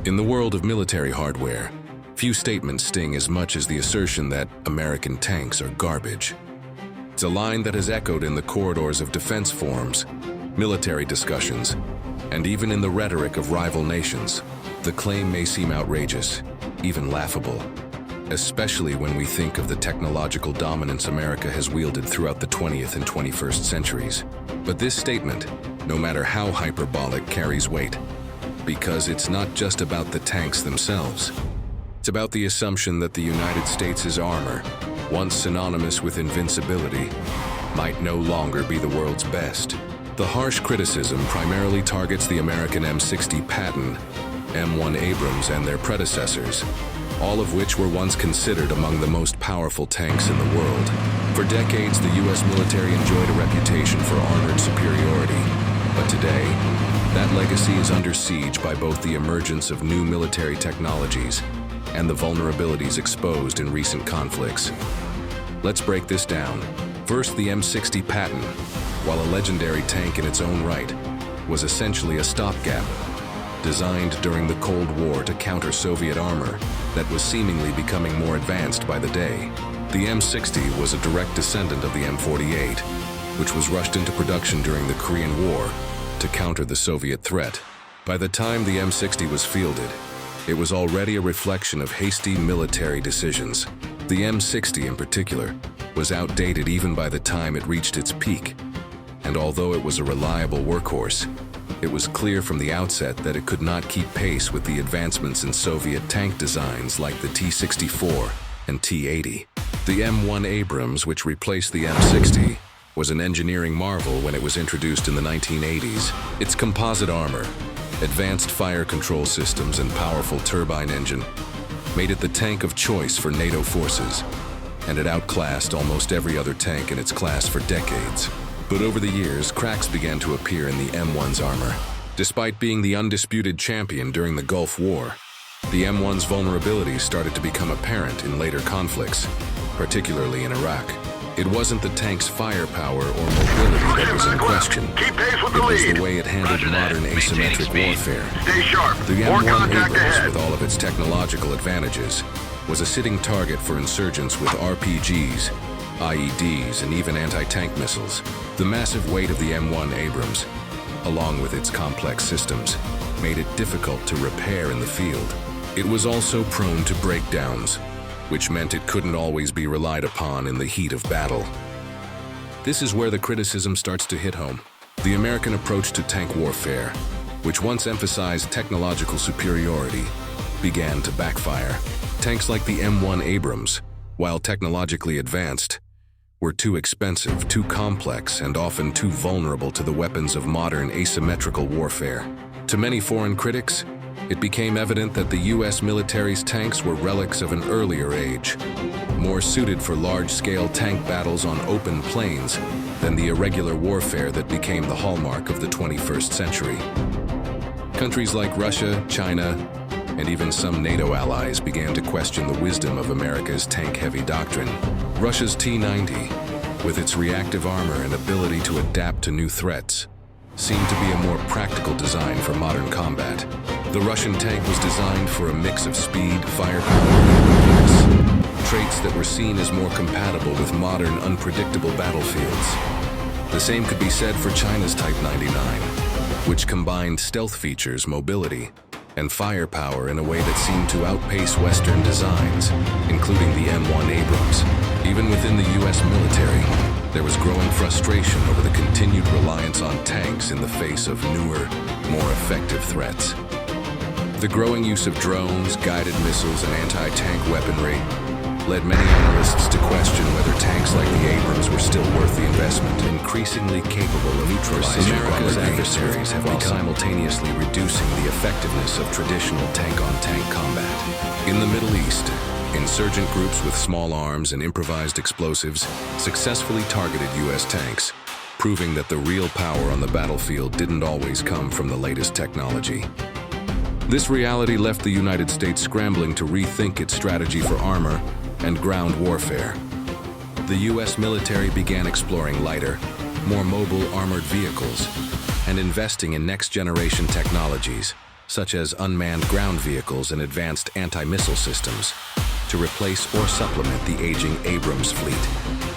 In the world of military hardware, few statements sting as much as the assertion that American tanks are garbage. It's a line that has echoed in the corridors of defense forums, military discussions, and even in the rhetoric of rival nations. The claim may seem outrageous, even laughable, especially when we think of the technological dominance America has wielded throughout the 20th and 21st centuries. But this statement, no matter how hyperbolic, carries weight, because it's not just about the tanks themselves. It's about the assumption that the United States' armor, once synonymous with invincibility, might no longer be the world's best. The harsh criticism primarily targets the American M60 Patton, M1 Abrams, and their predecessors, all of which were once considered among the most powerful tanks in the world. For decades, the U.S. military enjoyed a reputation for armored superiority, but today, that legacy is under siege by both the emergence of new military technologies and the vulnerabilities exposed in recent conflicts. Let's break this down. First, the M60 Patton, while a legendary tank in its own right, was essentially a stopgap, designed during the Cold War to counter Soviet armor that was seemingly becoming more advanced by the day. The M60 was a direct descendant of the M48, which was rushed into production during the Korean War to counter the Soviet threat. By the time the M60 was fielded, it was already a reflection of hasty military decisions. The M60 in particular was outdated even by the time it reached its peak, and although it was a reliable workhorse, it was clear from the outset that it could not keep pace with the advancements in Soviet tank designs like the T-64 and T-80. The M1 Abrams, which replaced the M60, was an engineering marvel when it was introduced in the 1980s. Its composite armor, advanced fire control systems, and powerful turbine engine made it the tank of choice for NATO forces, and it outclassed almost every other tank in its class for decades. But over the years, cracks began to appear in the M1's armor. Despite being the undisputed champion during the Gulf War, the M1's vulnerabilities started to become apparent in later conflicts, particularly in Iraq. It wasn't the tank's firepower or mobility that was in question. It was the way it handled modern asymmetric warfare. Stay sharp. The More M1 contact Abrams, ahead. with all of its technological advantages, was a sitting target for insurgents with RPGs, IEDs, and even anti-tank missiles. The massive weight of the M1 Abrams, along with its complex systems, made it difficult to repair in the field. It was also prone to breakdowns, which meant it couldn't always be relied upon in the heat of battle. This is where the criticism starts to hit home. The American approach to tank warfare, which once emphasized technological superiority, began to backfire. Tanks like the M1 Abrams, while technologically advanced, were too expensive, too complex, and often too vulnerable to the weapons of modern asymmetrical warfare. To many foreign critics, it became evident that the U.S. military's tanks were relics of an earlier age, more suited for large-scale tank battles on open plains than the irregular warfare that became the hallmark of the 21st century. Countries like Russia, China, and even some NATO allies began to question the wisdom of America's tank-heavy doctrine. Russia's T-90, with its reactive armor and ability to adapt to new threats, seemed to be a more practical design for modern combat. The Russian tank was designed for a mix of speed, firepower, and quickness, traits that were seen as more compatible with modern, unpredictable battlefields. The same could be said for China's Type 99, which combined stealth features, mobility, and firepower in a way that seemed to outpace Western designs, including the M1 Abrams. Even within the U.S. military, there was growing frustration over the continued reliance on tanks in the face of newer, more effective threats. The growing use of drones, guided missiles, and anti-tank weaponry led many analysts to question whether tanks like the Abrams were still worth the investment. Increasingly capable of neutralizing America's adversaries have while simultaneously reducing the effectiveness of traditional tank-on-tank combat. In the Middle East, insurgent groups with small arms and improvised explosives successfully targeted U.S. tanks, proving that the real power on the battlefield didn't always come from the latest technology. This reality left the United States scrambling to rethink its strategy for armor and ground warfare. The U.S. military began exploring lighter, more mobile armored vehicles and investing in next-generation technologies such as unmanned ground vehicles and advanced anti-missile systems, to replace or supplement the aging Abrams fleet.